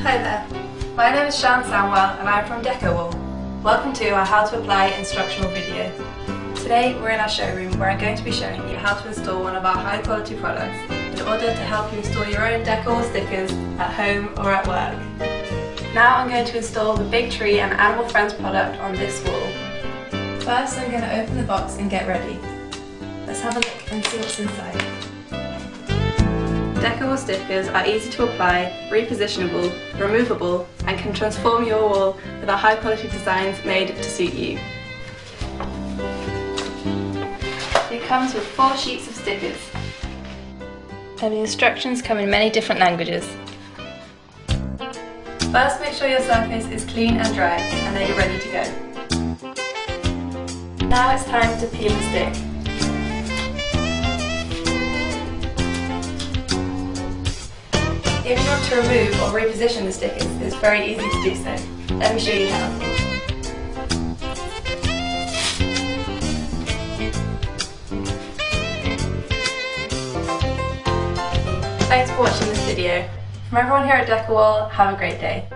Hi there, my name is Shan Samwell and I'm from Decowall. Welcome to our How to Apply instructional video. Today we're in our showroom where I'm going to be showing you how to install one of our high quality products in order to help you install your own Decowall stickers at home or at work. Now I'm going to install the Big Tree and Animal Friends product on this wall. First I'm going to open the box and get ready. Let's have a look and see what's inside. Decowall stickers are easy to apply, repositionable, removable and can transform your wall with our high quality designs made to suit you. It comes with 4 sheets of stickers and the instructions come in many different languages. First make sure your surface is clean and dry and then you're ready to go. Now it's time to peel the stick. If you want to remove or reposition the stickers, it's very easy to do so. Let me show you how. Thanks for watching this video. From everyone here at Decowall, have a great day.